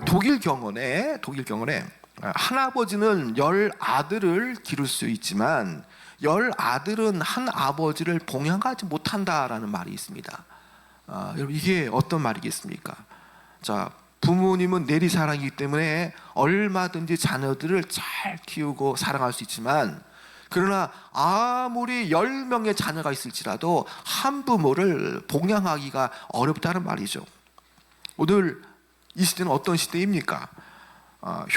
독일 경언에 한 아버지는 10아들을 기를 수 있지만 10아들은 한 아버지를 봉양하지 못한다라는 말이 있습니다. 여러분, 이게 어떤 말이겠습니까? 자, 부모님은 내리사랑이기 때문에 얼마든지 자녀들을 잘 키우고 사랑할 수 있지만, 그러나 아무리 10명의 자녀가 있을지라도 한 부모를 봉양하기가 어렵다는 말이죠. 오늘 이 시대는 어떤 시대입니까?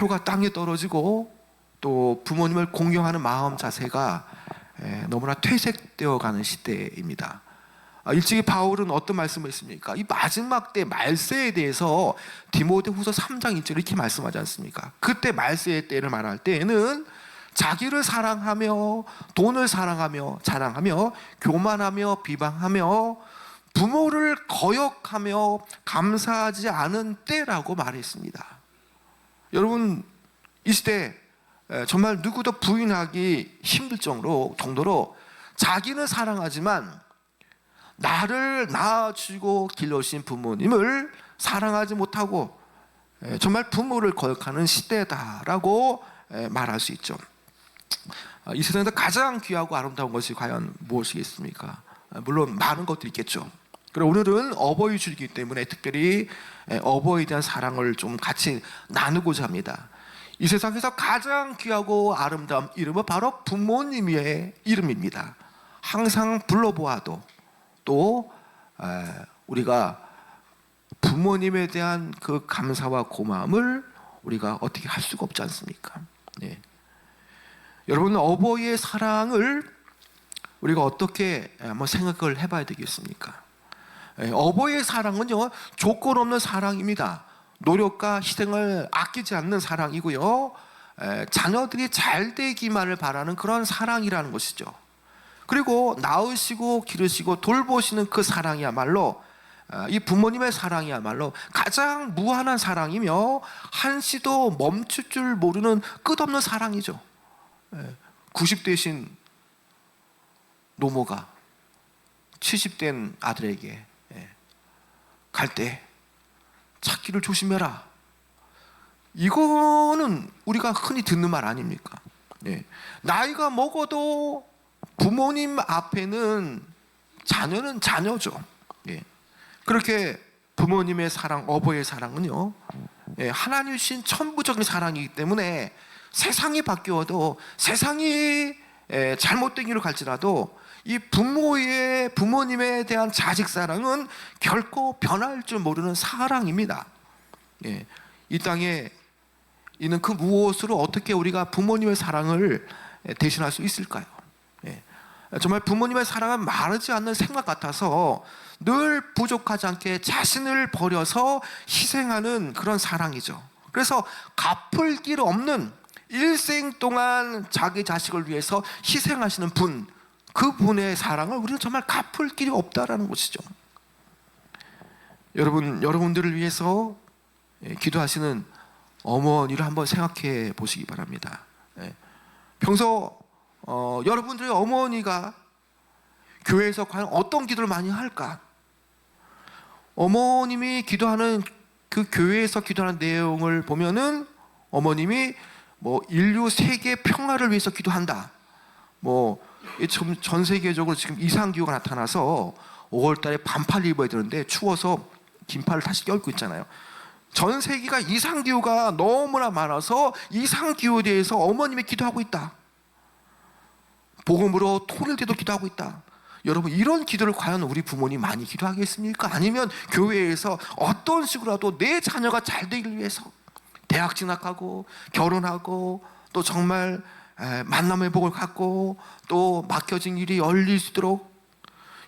효가 땅에 떨어지고 또 부모님을 공경하는 마음 자세가 너무나 퇴색되어 가는 시대입니다. 일찍이 바울은 어떤 말씀을 했습니까? 이 마지막 때 말세에 대해서 디모데후서 3장 1절 이렇게 말씀하지 않습니까? 그때 말세의 때를 말할 때에는 자기를 사랑하며 돈을 사랑하며 자랑하며 교만하며 비방하며 부모를 거역하며 감사하지 않은 때라고 말했습니다. 여러분, 이 시대 정말 누구도 부인하기 힘들 정도로 자기는 사랑하지만 나를 낳아주고 길러주신 부모님을 사랑하지 못하고 정말 부모를 거역하는 시대다라고 말할 수 있죠. 이 세상에서 가장 귀하고 아름다운 것이 과연 무엇이겠습니까? 물론 많은 것들이 있겠죠. 그리고 오늘은 어버이 주이기 때문에 특별히 어버이에 대한 사랑을 좀 같이 나누고자 합니다. 이 세상에서 가장 귀하고 아름다운 이름은 바로 부모님의 이름입니다. 항상 불러보아도 또 우리가 부모님에 대한 그 감사와 고마움을 우리가 어떻게 할 수가 없지 않습니까? 네. 여러분, 어버이의 사랑을 우리가 어떻게 한번 생각을 해봐야 되겠습니까? 어버이의 사랑은요, 조건 없는 사랑입니다. 노력과 희생을 아끼지 않는 사랑이고요, 자녀들이 잘 되기만을 바라는 그런 사랑이라는 것이죠. 그리고 낳으시고 기르시고 돌보시는 그 사랑이야말로, 이 부모님의 사랑이야말로 가장 무한한 사랑이며 한시도 멈출 줄 모르는 끝없는 사랑이죠. 90대신 노모가 70된 아들에게 갈 때 찾기를 조심해라, 이거는 우리가 흔히 듣는 말 아닙니까? 나이가 먹어도 부모님 앞에는 자녀는 자녀죠. 그렇게 부모님의 사랑, 어버이의 사랑은요, 하나님 주신 천부적인 사랑이기 때문에 세상이 바뀌어도, 세상이 잘못된 길을 갈지라도 이 부모님에 대한 자식 사랑은 결코 변할 줄 모르는 사랑입니다. 이 땅에 있는 그 무엇으로 어떻게 우리가 부모님의 사랑을 대신할 수 있을까요? 정말 부모님의 사랑은 마르지 않는 생각 같아서 늘 부족하지 않게 자신을 버려서 희생하는 그런 사랑이죠. 그래서 갚을 길 없는, 일생 동안 자기 자식을 위해서 희생하시는 분, 그분의 사랑을 우리는 정말 갚을 길이 없다라는 것이죠. 여러분들을 위해서 기도하시는 어머니를 한번 생각해 보시기 바랍니다. 평소 여러분들의 어머니가 교회에서 과연 어떤 기도를 많이 할까? 어머님이 기도하는, 그 교회에서 기도하는 내용을 보면은 어머님이 인류 세계 평화를 위해서 기도한다, 전 세계적으로 지금 이상기후가 나타나서 5월달에 반팔 입어야 되는데 추워서 긴팔을 다시 껴입고 있잖아요. 전 세계가 이상기후가 너무나 많아서 이상기후에 대해서 어머님이 기도하고 있다, 복음으로 통일되도록 기도하고 있다. 여러분, 이런 기도를 과연 우리 부모님 많이 기도하겠습니까? 아니면 교회에서 어떤 식으로라도 내 자녀가 잘 되길 위해서 대학 진학하고 결혼하고 또 정말 만남의 복을 갖고 또 막혀진 일이 열릴 수 있도록,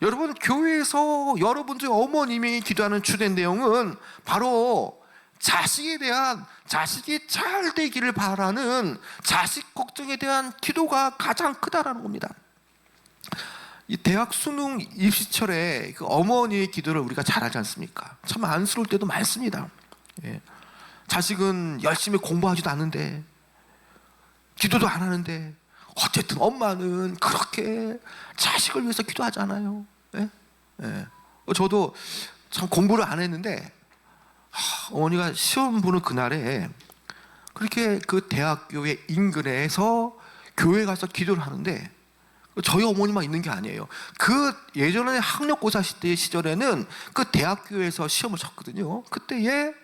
여러분, 교회에서 여러분들의 어머님이 기도하는 주된 내용은 바로 자식에 대한, 자식이 잘 되기를 바라는 자식 걱정에 대한 기도가 가장 크다라는 겁니다. 이 대학 수능 입시철에 그 어머니의 기도를 우리가 잘 알지 않습니까? 참 안쓰러울 때도 많습니다. 자식은 열심히 공부하지도 않는데, 기도도 안 하는데, 어쨌든 엄마는 그렇게 자식을 위해서 기도하잖아요. 저도 참 공부를 안 했는데 어머니가 시험 보는 그날에 그렇게 그 대학교의 인근에서 교회 가서 기도를 하는데 저희 어머니만 있는 게 아니에요. 그 예전에 학력고사 시절에는 그 대학교에서 시험을 쳤거든요. 그때에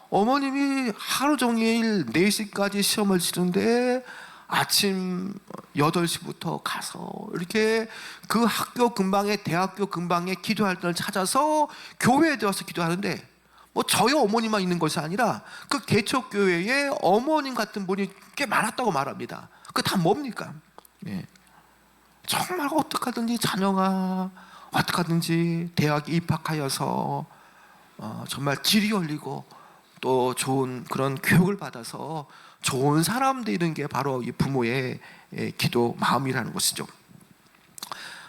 어머님이 하루 종일 4시까지 시험을 치는데 아침 8시부터 가서 이렇게 그 학교 근방에 대학교 근방에 기도할 때를 찾아서 교회에 들어와서 기도하는데 뭐 저희 어머니만 있는 것이 아니라 그 개척교회에 어머님 같은 분이 꽤 많았다고 말합니다. 그 다 뭡니까? 예. 정말 어떡하든지 자녀가 어떡하든지 대학에 입학하여서 정말 질이 열리고 또 좋은 그런 교육을 받아서 좋은 사람 되는 게 바로 이 부모의 기도 마음이라는 것이죠.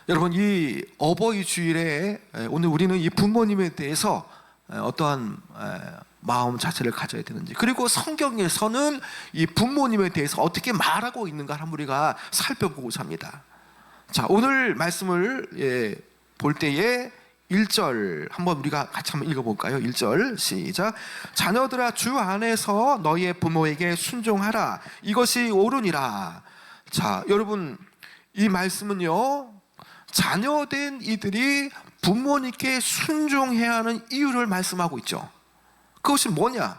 여러분, 이 어버이 주일에 오늘 우리는 이 부모님에 대해서 어떠한 마음 자체를 가져야 되는지, 그리고 성경에서는 이 부모님에 대해서 어떻게 말하고 있는가를 한번 우리가 살펴보고자 합니다. 자, 오늘 말씀을 볼 때에 1절 한번 우리가 같이 한번 읽어볼까요? 1절 시작. 자녀들아, 주 안에서 너희의 부모에게 순종하라. 이것이 옳으니라. 자, 여러분, 이 말씀은요, 자녀된 이들이 부모님께 순종해야 하는 이유를 말씀하고 있죠. 그것이 뭐냐?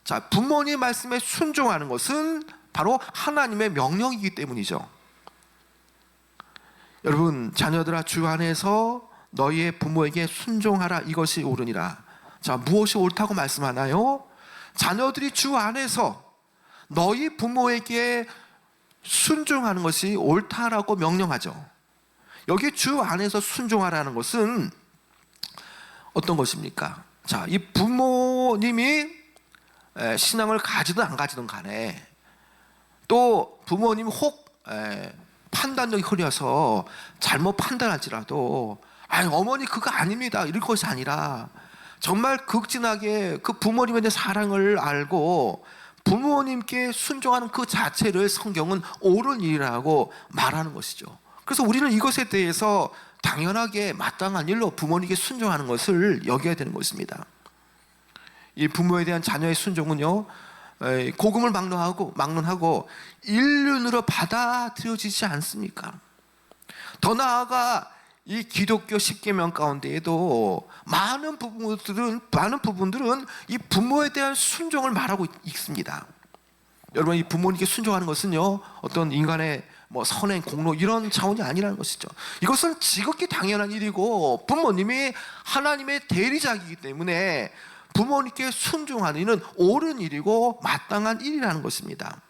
자, 부모님 말씀에 순종하는 것은 바로 하나님의 명령이기 때문이죠. 여러분, 자녀들아, 주 안에서 너희의 부모에게 순종하라. 이것이 옳으니라. 자, 무엇이 옳다고 말씀하나요? 자녀들이 주 안에서 너희 부모에게 순종하는 것이 옳다라고 명령하죠. 여기 주 안에서 순종하라는 것은 어떤 것입니까? 자, 이 부모님이 신앙을 가지든 안 가지든 간에, 또 부모님이 혹 판단력이 흐려서 잘못 판단할지라도 어머니 그거 아닙니다 이럴 것이 아니라 정말 극진하게 그 부모님에 대한 사랑을 알고 부모님께 순종하는 그 자체를 성경은 옳은 일이라고 말하는 것이죠. 그래서 우리는 이것에 대해서 당연하게 마땅한 일로 부모님께 순종하는 것을 여겨야 되는 것입니다. 이 부모에 대한 자녀의 순종은요, 복음을 막론하고 인륜으로 받아들여지지 않습니까? 더 나아가 이 기독교 10계명 가운데에도 많은 부분들은 이 부모에 대한 순종을 말하고 있습니다. 여러분, 이 부모님께 순종하는 것은요, 어떤 인간의 선행, 공로 이런 차원이 아니라는 것이죠. 이것은 지극히 당연한 일이고 부모님이 하나님의 대리자이기 때문에 부모님께 순종하는 일은 옳은 일이고 마땅한 일이라는 것입니다.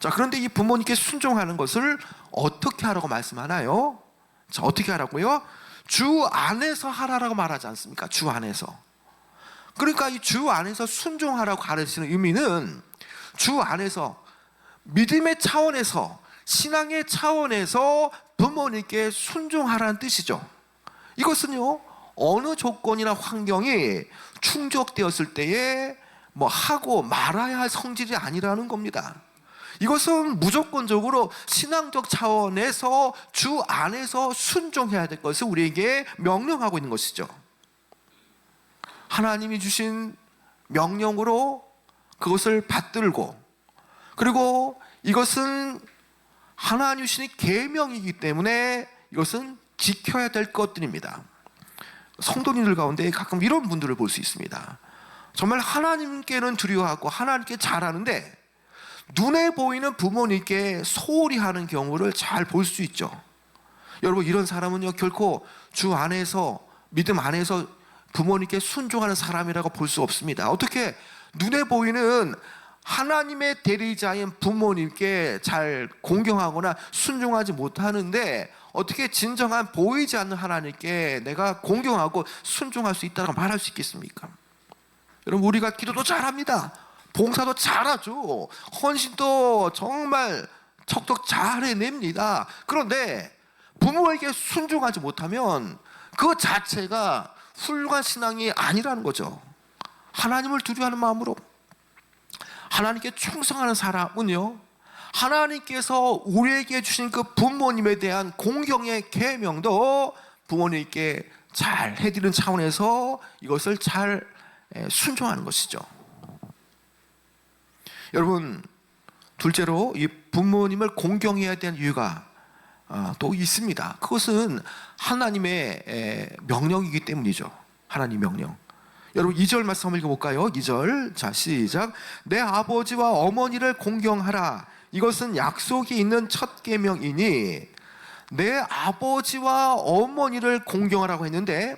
자, 그런데 이 부모님께 순종하는 것을 어떻게 하라고 말씀하나요? 자, 어떻게 하라고요? 주 안에서 하라라고 말하지 않습니까? 주 안에서. 그러니까 이 주 안에서 순종하라고 가르치는 의미는 주 안에서 믿음의 차원에서, 신앙의 차원에서 부모님께 순종하라는 뜻이죠. 이것은요, 어느 조건이나 환경이 충족되었을 때에 하고 말아야 할 성질이 아니라는 겁니다. 이것은 무조건적으로 신앙적 차원에서 주 안에서 순종해야 될 것을 우리에게 명령하고 있는 것이죠. 하나님이 주신 명령으로 그것을 받들고, 그리고 이것은 하나님이 주신 계명이기 때문에 이것은 지켜야 될 것들입니다. 성도님들 가운데 가끔 이런 분들을 볼 수 있습니다. 정말 하나님께는 두려워하고 하나님께 잘하는데 눈에 보이는 부모님께 소홀히 하는 경우를 잘 볼 수 있죠. 여러분, 이런 사람은요, 결코 주 안에서, 믿음 안에서 부모님께 순종하는 사람이라고 볼 수 없습니다. 어떻게 눈에 보이는 하나님의 대리자인 부모님께 잘 공경하거나 순종하지 못하는데 어떻게 진정한 보이지 않는 하나님께 내가 공경하고 순종할 수 있다고 말할 수 있겠습니까? 여러분, 우리가 기도도 잘합니다. 봉사도 잘하죠. 헌신도 정말 척척 잘 해냅니다. 그런데 부모에게 순종하지 못하면 그 자체가 훌륭한 신앙이 아니라는 거죠. 하나님을 두려워하는 마음으로 하나님께 충성하는 사람은요, 하나님께서 우리에게 주신 그 부모님에 대한 공경의 계명도 부모님께 잘 해드리는 차원에서 이것을 잘 순종하는 것이죠. 여러분, 둘째로 이 부모님을 공경해야 되는 이유가 또 있습니다. 그것은 하나님의 명령이기 때문이죠. 하나님 명령. 여러분 2절 말씀 한번 읽어볼까요? 2절, 자 시작. 내 아버지와 어머니를 공경하라. 이것은 약속이 있는 첫 계명이니. 내 아버지와 어머니를 공경하라고 했는데,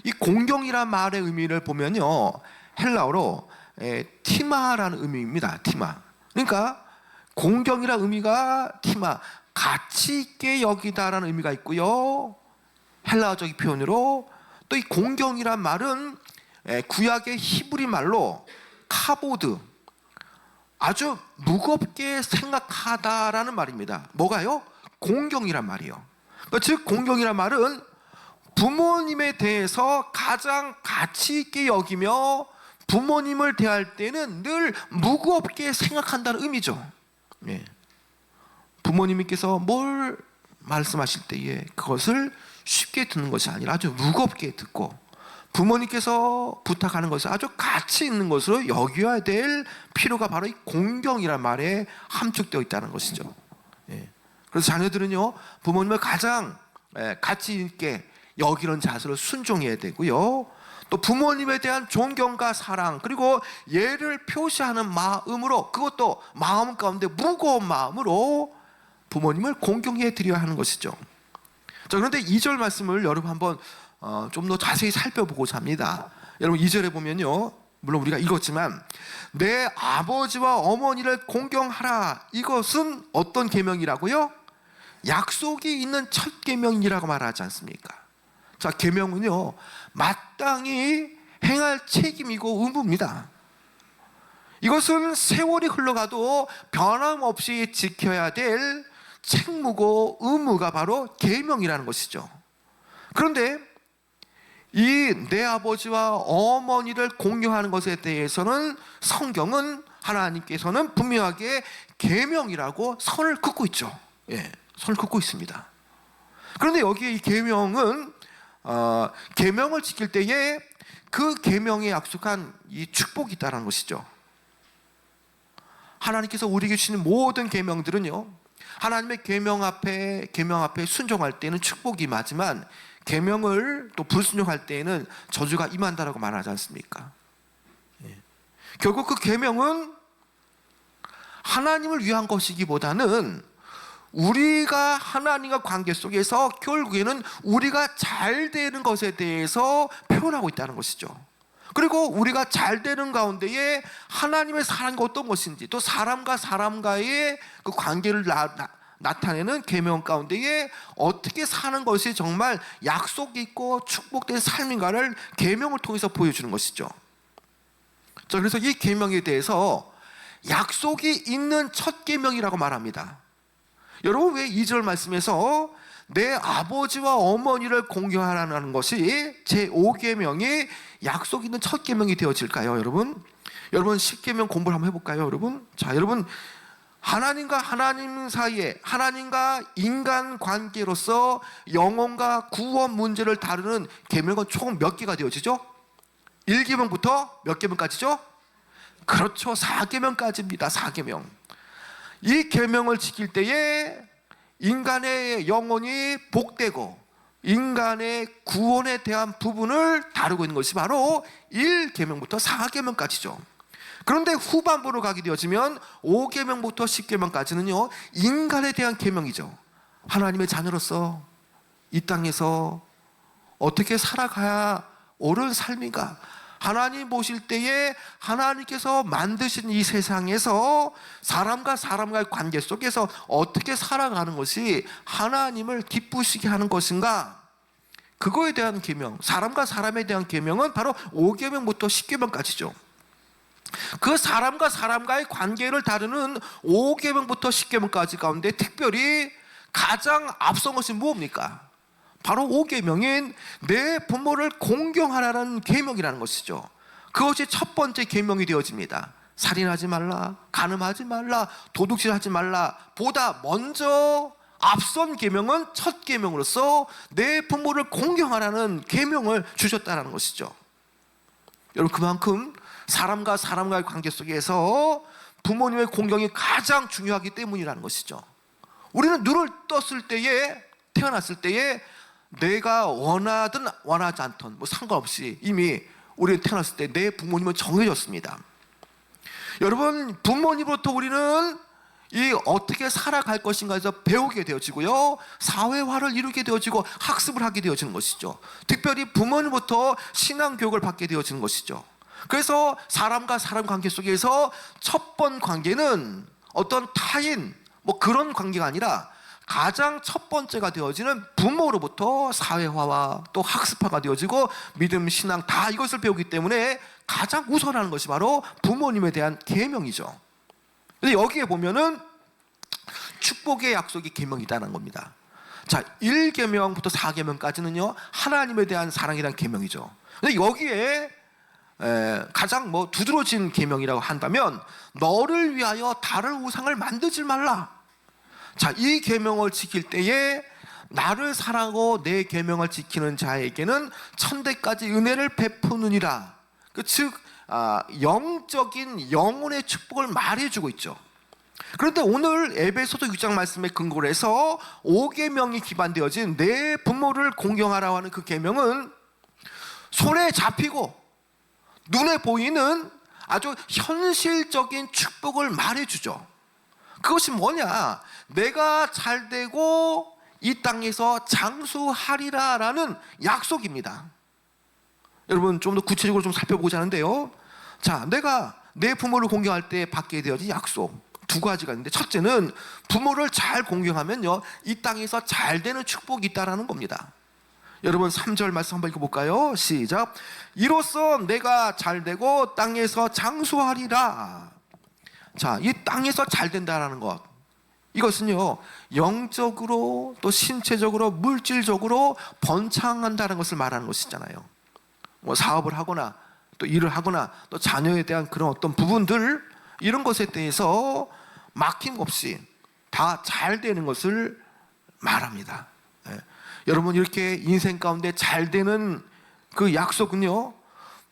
이 공경이란 말의 의미를 보면요, 헬라어로 티마라는 의미입니다. 티마. 그러니까 공경이라는 의미가 티마, 가치 있게 여기다라는 의미가 있고요, 헬라어적 표현으로 또 이 공경이란 말은 구약의 히브리 말로 카보드, 아주 무겁게 생각하다라는 말입니다. 뭐가요? 공경이란 말이에요. 그러니까 즉 공경이란 말은 부모님에 대해서 가장 가치 있게 여기며 부모님을 대할 때는 늘 무겁게 생각한다는 의미죠. 부모님께서 뭘 말씀하실 때에 그것을 쉽게 듣는 것이 아니라 아주 무겁게 듣고, 부모님께서 부탁하는 것을 아주 가치 있는 것으로 여겨야 될 필요가 바로 이 공경이란 말에 함축되어 있다는 것이죠. 그래서 자녀들은요, 부모님을 가장 가치 있게 여기는 자세로 순종해야 되고요, 또 부모님에 대한 존경과 사랑, 그리고 예를 표시하는 마음으로, 그것도 마음 가운데 무거운 마음으로 부모님을 공경해 드려야 하는 것이죠. 자, 그런데 2절 말씀을 여러분 한번 좀 더 자세히 살펴보고자 합니다. 여러분 2절에 보면요, 물론 우리가 읽었지만 내 아버지와 어머니를 공경하라. 이것은 어떤 계명이라고요? 약속이 있는 첫 계명이라고 말하지 않습니까? 자, 계명은요, 마땅히 행할 책임이고 의무입니다. 이것은 세월이 흘러가도 변함없이 지켜야 될 책무고 의무가 바로 계명이라는 것이죠. 그런데 이 내 아버지와 어머니를 공경하는 것에 대해서는 성경은, 하나님께서는 분명하게 계명이라고 선을 긋고 있죠. 선을 긋고 있습니다. 그런데 여기에 이 계명은 계명을 지킬 때에 그 계명에 약속한 이 축복이 있다는 것이죠. 하나님께서 우리에게 주시는 모든 계명들은요, 하나님의 계명 앞에 순종할 때는 축복이 임하지만 계명을 또 불순종할 때에는 저주가 임한다라고 말하지 않습니까? 결국 그 계명은 하나님을 위한 것이기보다는 우리가 하나님과 관계 속에서 결국에는 우리가 잘 되는 것에 대해서 표현하고 있다는 것이죠. 그리고 우리가 잘 되는 가운데에 하나님의 사랑이 어떤 것인지, 또 사람과 사람과의 그 관계를 나타내는 계명 가운데에 어떻게 사는 것이 정말 약속 있고 축복된 삶인가를 계명을 통해서 보여주는 것이죠. 자, 그래서 이 계명에 대해서 약속이 있는 첫 계명이라고 말합니다. 여러분, 왜 2절 말씀에서 내 아버지와 어머니를 공경하라는 것이 제5계명이 약속 있는 첫 계명이 되어질까요? 여러분 10계명 공부를 한번 해볼까요? 여러분, 자, 여러분, 하나님과 하나님 사이에, 하나님과 인간 관계로서 영혼과 구원 문제를 다루는 계명은 총 몇 개가 되어지죠? 1계명부터 몇 계명까지죠? 그렇죠, 4계명까지입니다. 4계명. 이 계명을 지킬 때에 인간의 영혼이 복되고 인간의 구원에 대한 부분을 다루고 있는 것이 바로 1계명부터 4계명까지죠. 그런데 후반부로 가게 되어지면 5계명부터 10계명까지는요, 인간에 대한 계명이죠. 하나님의 자녀로서 이 땅에서 어떻게 살아가야 옳은 삶인가, 하나님 보실 때에 하나님께서 만드신 이 세상에서 사람과 사람과의 관계 속에서 어떻게 살아가는 것이 하나님을 기쁘시게 하는 것인가, 그거에 대한 계명, 사람과 사람에 대한 계명은 바로 5계명부터 10계명까지죠. 그 사람과 사람과의 관계를 다루는 5계명부터 10계명까지 가운데 특별히 가장 앞선 것이 뭡니까? 바로 5계명인 내 부모를 공경하라는 계명이라는 것이죠. 그것이 첫 번째 계명이 되어집니다. 살인하지 말라, 간음하지 말라, 도둑질하지 말라. 보다 먼저 앞선 계명은 첫 계명으로서 내 부모를 공경하라는 계명을 주셨다는 것이죠. 여러분, 그만큼 사람과 사람과의 관계 속에서 부모님의 공경이 가장 중요하기 때문이라는 것이죠. 우리는 눈을 떴을 때에, 태어났을 때에 내가 원하든 원하지 않든 뭐 상관없이 이미 우리는 태어났을 때 내 부모님은 정해졌습니다. 여러분, 부모님으로부터 우리는 이 어떻게 살아갈 것인가에서 배우게 되어지고요, 사회화를 이루게 되어지고 학습을 하게 되어지는 것이죠. 특별히 부모님부터 신앙 교육을 받게 되어지는 것이죠. 그래서 사람과 사람 관계 속에서 첫 번 관계는 어떤 타인 뭐 그런 관계가 아니라 가장 첫 번째가 되어지는 부모로부터 사회화와 또 학습화가 되어지고 믿음, 신앙 다 이것을 배우기 때문에 가장 우선하는 것이 바로 부모님에 대한 계명이죠. 근데 여기에 보면은 축복의 약속이 계명이다라는 겁니다. 자, 1계명부터 4계명까지는요 하나님에 대한 사랑에 대한 계명이죠. 근데 여기에 가장 뭐 두드러진 계명이라고 한다면 너를 위하여 다른 우상을 만들지 말라. 자, 이 계명을 지킬 때에 나를 사랑하고 내 계명을 지키는 자에게는 천대까지 은혜를 베푸느니라. 즉 영적인 영혼의 축복을 말해주고 있죠. 그런데 오늘 에베소서 6장 말씀에 근거를 해서 5계명이 기반되어진 내 부모를 공경하라고 하는 그 계명은 손에 잡히고 눈에 보이는 아주 현실적인 축복을 말해주죠. 그것이 뭐냐? 내가 잘되고 이 땅에서 장수하리라라는 약속입니다. 여러분, 좀 더 구체적으로 좀 살펴보고자 하는데요. 자, 내가 내 부모를 공경할 때 받게 되어진 약속 두 가지가 있는데, 첫째는 부모를 잘 공경하면요 이 땅에서 잘되는 축복이 있다라는 겁니다. 여러분, 3절 말씀 한번 읽어볼까요? 시작. 이로써 내가 잘되고 땅에서 장수하리라. 자, 이 땅에서 잘된다라는 것, 이것은요 영적으로 또 신체적으로 물질적으로 번창한다는 것을 말하는 것이잖아요. 뭐 사업을 하거나 또 일을 하거나 또 자녀에 대한 그런 어떤 부분들, 이런 것에 대해서 막힘없이 다 잘 되는 것을 말합니다. 여러분, 이렇게 인생 가운데 잘 되는 그 약속은요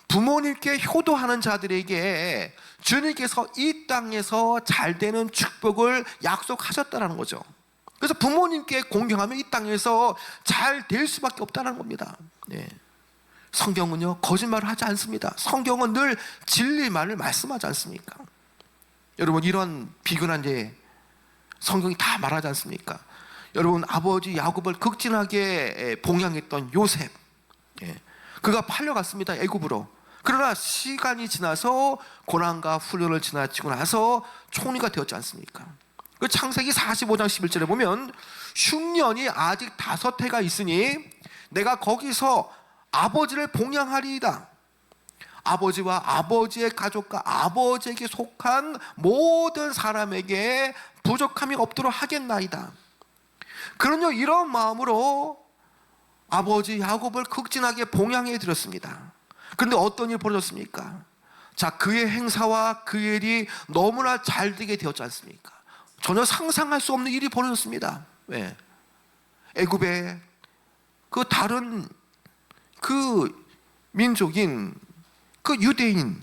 부모님께 효도하는 자들에게 주님께서 이 땅에서 잘 되는 축복을 약속하셨다는 거죠. 그래서 부모님께 공경하면 이 땅에서 잘 될 수밖에 없다는 겁니다. 성경은요 거짓말을 하지 않습니다. 성경은 늘 진리만을 말씀하지 않습니까? 여러분, 이런 비근한 예 성경이 다 말하지 않습니까? 여러분, 아버지 야곱을 극진하게 봉양했던 요셉, 그가 팔려갔습니다, 애굽으로. 그러나 시간이 지나서 고난과 훈련을 지나치고 나서 총리가 되었지 않습니까? 그 창세기 45장 11절에 보면 흉년이 아직 5해가 있으니 내가 거기서 아버지를 봉양하리이다. 아버지와 아버지의 가족과 아버지에게 속한 모든 사람에게 부족함이 없도록 하겠나이다. 그런요, 이런 마음으로 아버지 야곱을 극진하게 봉양해 드렸습니다. 그런데 어떤 일이 벌어졌습니까? 자, 그의 행사와 그의 일이 너무나 잘 되게 되었지 않습니까? 전혀 상상할 수 없는 일이 벌어졌습니다. 왜? 애굽의 그 다른 그 민족인 그 유대인,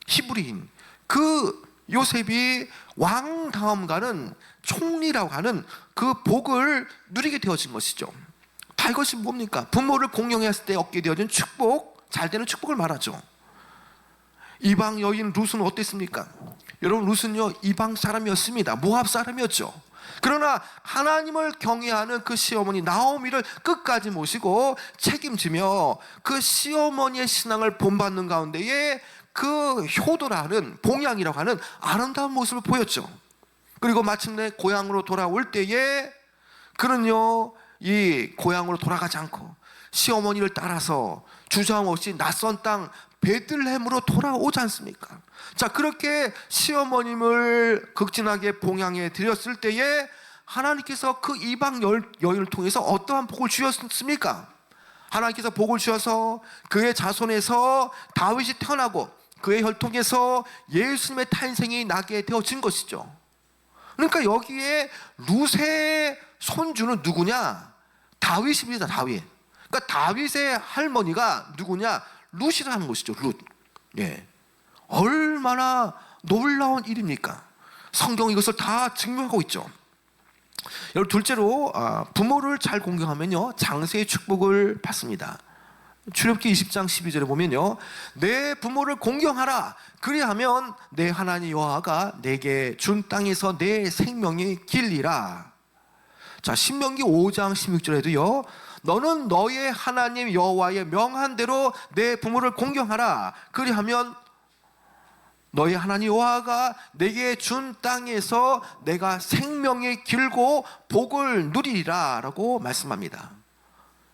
히브리인 그 요셉이 왕 다음 가는 총리라고 하는 그 복을 누리게 되어진 것이죠. 다 이것이 뭡니까? 부모를 공경했을 때 얻게 되어진 축복, 잘되는 축복을 말하죠. 이방 여인 룻은 어땠습니까? 여러분, 룻은요 이방 사람이었습니다. 모압 사람이었죠. 그러나 하나님을 경외하는 그 시어머니 나오미를 끝까지 모시고 책임지며 그 시어머니의 신앙을 본받는 가운데에 그 효도라는, 봉양이라고 하는 아름다운 모습을 보였죠. 그리고 마침내 고향으로 돌아올 때에 그는요 이 고향으로 돌아가지 않고 시어머니를 따라서 주저함 없이 낯선 땅 베들레헴으로 돌아오지 않습니까? 자, 그렇게 시어머님을 극진하게 봉양해 드렸을 때에 하나님께서 그 이방 여인을 통해서 어떠한 복을 주셨습니까? 하나님께서 복을 주셔서 그의 자손에서 다윗이 태어나고 그의 혈통에서 예수님의 탄생이 나게 되어진 것이죠. 그러니까 여기에 룻의 손주는 누구냐? 다윗입니다. 다윗. 그러니까 다윗의 할머니가 누구냐? 룻이라는 것이죠. 룻. 예, 얼마나 놀라운 일입니까? 성경이 이것을 다 증명하고 있죠. 여러분, 둘째로 부모를 잘 공경하면요 장세의 축복을 받습니다. 출애굽기 20장 12절에 보면요, 내 부모를 공경하라. 그리하면 내 하나님 여호와가 내게 준 땅에서 내 생명이 길리라. 자, 신명기 5장 16절에도요, 너는 너의 하나님 여호와의 명한 대로 내 부모를 공경하라. 그리하면 너의 하나님 여호와가 내게 준 땅에서 내가 생명이 길고 복을 누리리라 라고 말씀합니다.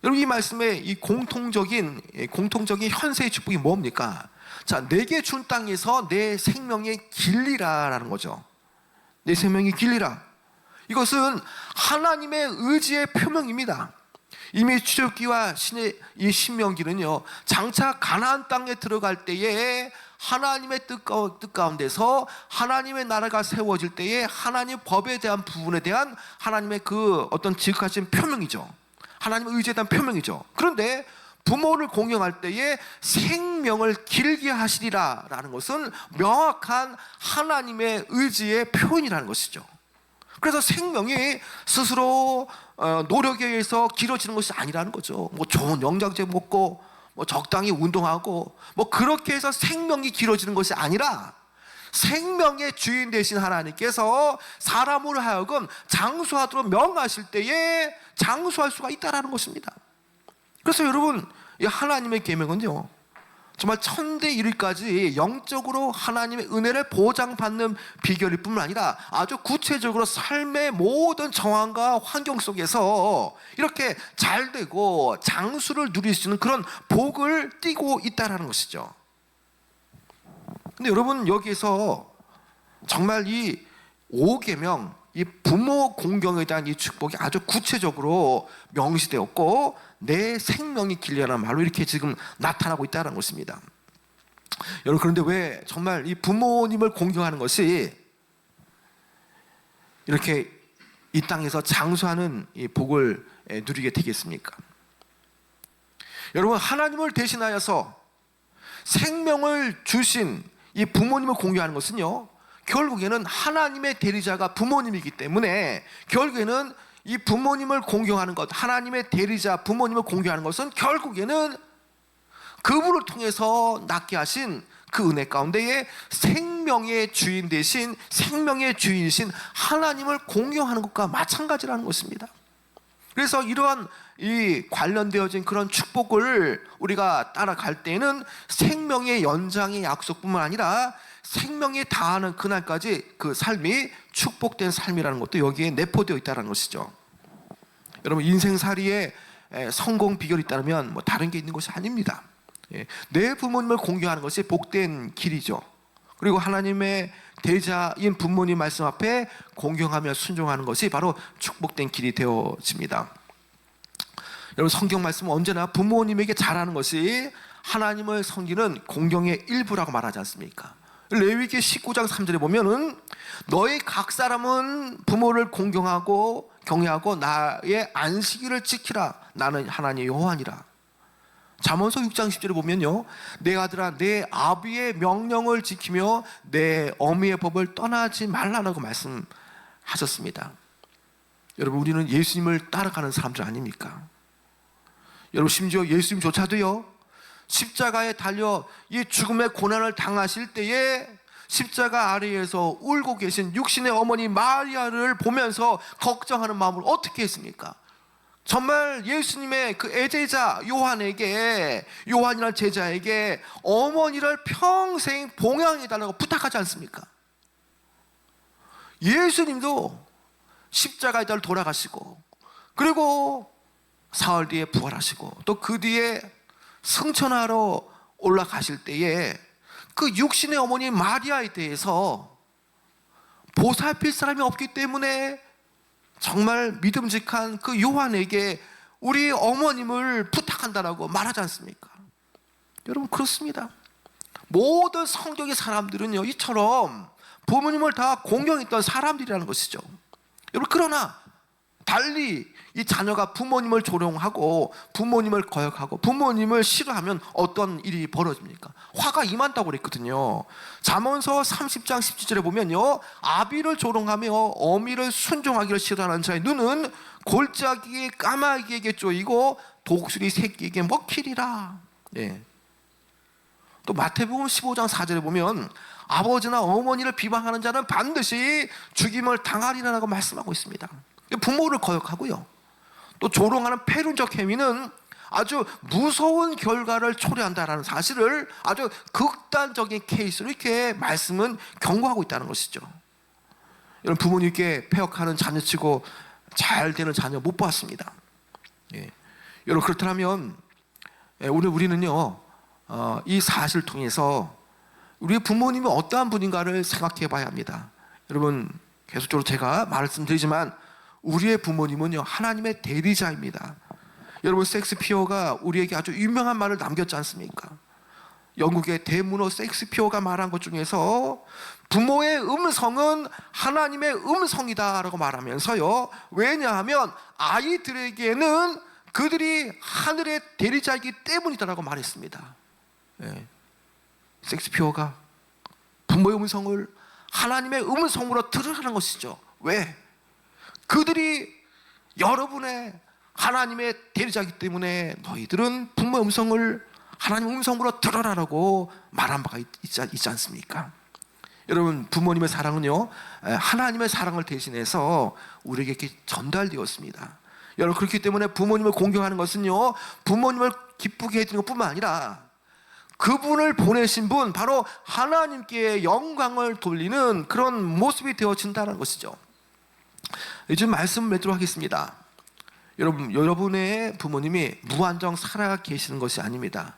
여러분, 이 말씀의 이 공통적인 현세의 축복이 뭡니까? 자, 내게 준 땅에서 내 생명이 길리라 라는 거죠. 내 생명이 길리라. 이것은 하나님의 의지의 표명입니다. 이미 출애굽기와 이 신명기는요, 장차 가나안 땅에 들어갈 때에 하나님의 뜻 가운데서 하나님의 나라가 세워질 때에 하나님의 법에 대한 부분에 대한 하나님의 그 어떤 지극하신 표명이죠. 하나님의 의지에 대한 표명이죠. 그런데 부모를 공경할 때에 생명을 길게 하시리라 라는 것은 명확한 하나님의 의지의 표현이라는 것이죠. 그래서 생명이 스스로 노력에 의해서 길어지는 것이 아니라는 거죠. 뭐 좋은 영양제 먹고 뭐 적당히 운동하고 뭐 그렇게 해서 생명이 길어지는 것이 아니라 생명의 주인 되신 하나님께서 사람으로 하여금 장수하도록 명하실 때에 장수할 수가 있다라는 것입니다. 그래서 여러분, 이 하나님의 계명은요, 정말 천대 일까지 영적으로 하나님의 은혜를 보장받는 비결일 뿐만 아니라 아주 구체적으로 삶의 모든 정황과 환경 속에서 이렇게 잘되고 장수를 누릴 수 있는 그런 복을 띠고 있다는 것이죠. 근데 여러분, 여기에서 정말 이 5계명, 이 부모 공경에 대한 이 축복이 아주 구체적으로 명시되었고 내 생명이 길리라는 말로 이렇게 지금 나타나고 있다는 것입니다. 여러분, 그런데 왜 정말 이 부모님을 공경하는 것이 이렇게 이 땅에서 장수하는 이 복을 누리게 되겠습니까? 여러분, 하나님을 대신하여서 생명을 주신 이 부모님을 공경하는 것은요, 결국에는 하나님의 대리자가 부모님이기 때문에 결국에는 이 부모님을 공경하는 것, 하나님의 대리자 부모님을 공경하는 것은 결국에는 그분을 통해서 낳게 하신 그 은혜 가운데에 생명의 주인 되신, 생명의 주인이신 하나님을 공경하는 것과 마찬가지라는 것입니다. 그래서 이러한 이 관련되어진 그런 축복을 우리가 따라갈 때는 생명의 연장의 약속뿐만 아니라 생명이 다하는 그날까지 그 삶이 축복된 삶이라는 것도 여기에 내포되어 있다는 것이죠. 여러분, 인생살이에 성공 비결이 있다면 뭐 다른 게 있는 것이 아닙니다. 내 부모님을 공경하는 것이 복된 길이죠. 그리고 하나님의 대자인 부모님 말씀 앞에 공경하며 순종하는 것이 바로 축복된 길이 되어집니다. 여러분, 성경 말씀은 언제나 부모님에게 잘하는 것이 하나님을 섬기는 공경의 일부라고 말하지 않습니까? 레위기 19장 3절에 보면은 너희 각 사람은 부모를 공경하고 경외하고 나의 안식일을 지키라. 나는 하나님 여호와니라. 잠언서 6장 10절에 보면요, 내 아들아 내 아비의 명령을 지키며 내 어미의 법을 떠나지 말라라고 말씀하셨습니다. 여러분, 우리는 예수님을 따라가는 사람들 아닙니까? 여러분, 심지어 예수님조차도요, 십자가에 달려 이 죽음의 고난을 당하실 때에 십자가 아래에서 울고 계신 육신의 어머니 마리아를 보면서 걱정하는 마음을 어떻게 했습니까? 정말 예수님의 그 애제자 요한이라는 제자에게 어머니를 평생 봉양해달라고 부탁하지 않습니까? 예수님도 십자가에 달려 돌아가시고 그리고 사흘 뒤에 부활하시고 또 그 뒤에 승천하러 올라가실 때에 그 육신의 어머니 마리아에 대해서 보살필 사람이 없기 때문에 정말 믿음직한 그 요한에게 우리 어머님을 부탁한다라고 말하지 않습니까? 여러분, 그렇습니다. 모든 성경의 사람들은요, 이처럼 부모님을 다 공경했던 사람들이라는 것이죠. 여러분, 그러나 달리 이 자녀가 부모님을 조롱하고 부모님을 거역하고 부모님을 싫어하면 어떤 일이 벌어집니까? 화가 임한다고 그랬거든요. 잠언서 30장 17절에 보면요, 아비를 조롱하며 어미를 순종하기를 싫어하는 자의 눈은 골짜기에 까마귀에게 쪼이고 독수리 새끼에게 먹히리라. 예. 또 마태복음 15장 4절에 보면 아버지나 어머니를 비방하는 자는 반드시 죽임을 당하리라고 말씀하고 있습니다. 부모를 거역하고요, 또 조롱하는 패륜적 행위는 아주 무서운 결과를 초래한다는 사실을 아주 극단적인 케이스로 이렇게 말씀은 경고하고 있다는 것이죠. 여러분, 부모님께 폐역하는 자녀치고 잘 되는 자녀 못 봤습니다. 예. 여러분, 그렇다면 우리는요, 이 사실을 통해서 우리 부모님이 어떠한 분인가를 생각해 봐야 합니다. 여러분, 계속적으로 제가 말씀드리지만 우리의 부모님은요, 하나님의 대리자입니다. 여러분, 셰익스피어가 우리에게 아주 유명한 말을 남겼지 않습니까? 영국의 대문호 셰익스피어가 말한 것 중에서 부모의 음성은 하나님의 음성이다라고 말하면서요, 왜냐하면 아이들에게는 그들이 하늘의 대리자이기 때문이다라고 말했습니다. 예. 셰익스피어가 부모의 음성을 하나님의 음성으로 들으라는 것이죠. 왜? 그들이 여러분의 하나님의 대리자이기 때문에 너희들은 부모의 음성을 하나님의 음성으로 들어라라고 말한 바가 있지 않습니까? 여러분, 부모님의 사랑은요, 하나님의 사랑을 대신해서 우리에게 이렇게 전달되었습니다. 여러분, 그렇기 때문에 부모님을 공경하는 것은요, 부모님을 기쁘게 해드리는 것뿐만 아니라 그분을 보내신 분, 바로 하나님께 영광을 돌리는 그런 모습이 되어진다는 것이죠. 요즘 말씀을 맺도록 하겠습니다. 여러분의 부모님이 무한정 살아 계시는 것이 아닙니다.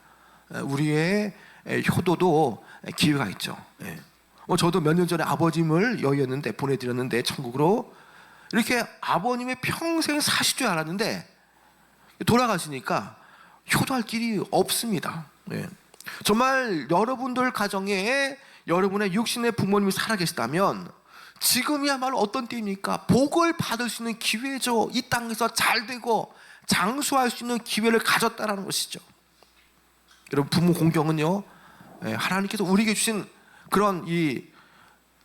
우리의 효도도 기회가 있죠. 저도 몇 년 전에 아버님을 여의었는데 보내드렸는데, 천국으로 이렇게 아버님의 평생 사실 줄 알았는데 돌아가시니까 효도할 길이 없습니다. 정말 여러분들 가정에 여러분의 육신의 부모님이 살아계시다면 지금이야말로 어떤 때입니까? 복을 받을 수 있는 기회죠. 이 땅에서 잘되고 장수할 수 있는 기회를 가졌다는 것이죠. 여러분, 부모 공경은요, 하나님께서 우리에게 주신 그런 이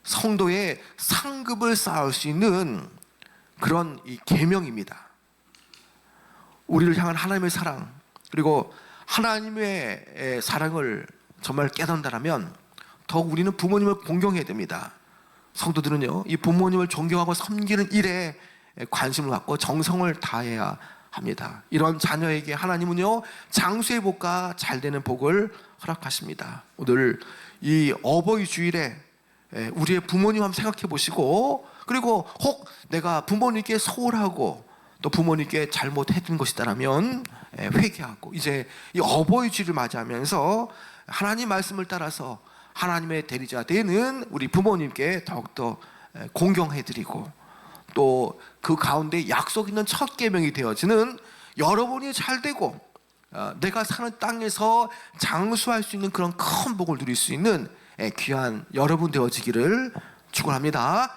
성도의 상급을 쌓을 수 있는 그런 이 계명입니다. 우리를 향한 하나님의 사랑, 그리고 하나님의 사랑을 정말 깨닫는다면 더욱 우리는 부모님을 공경해야 됩니다. 성도들은요, 이 부모님을 존경하고 섬기는 일에 관심을 갖고 정성을 다해야 합니다. 이런 자녀에게 하나님은요, 장수의 복과 잘되는 복을 허락하십니다. 오늘 이 어버이 주일에 우리의 부모님 한번 생각해 보시고, 그리고 혹 내가 부모님께 소홀하고 또 부모님께 잘못했던 것이 있다면 회개하고, 이제 이 어버이 주일을 맞이하면서 하나님 말씀을 따라서 하나님의 대리자 되는 우리 부모님께 더욱더 공경해드리고, 또 그 가운데 약속 있는 첫 계명이 되어지는 여러분이 잘되고 내가 사는 땅에서 장수할 수 있는 그런 큰 복을 누릴 수 있는 귀한 여러분 되어지기를 축원합니다.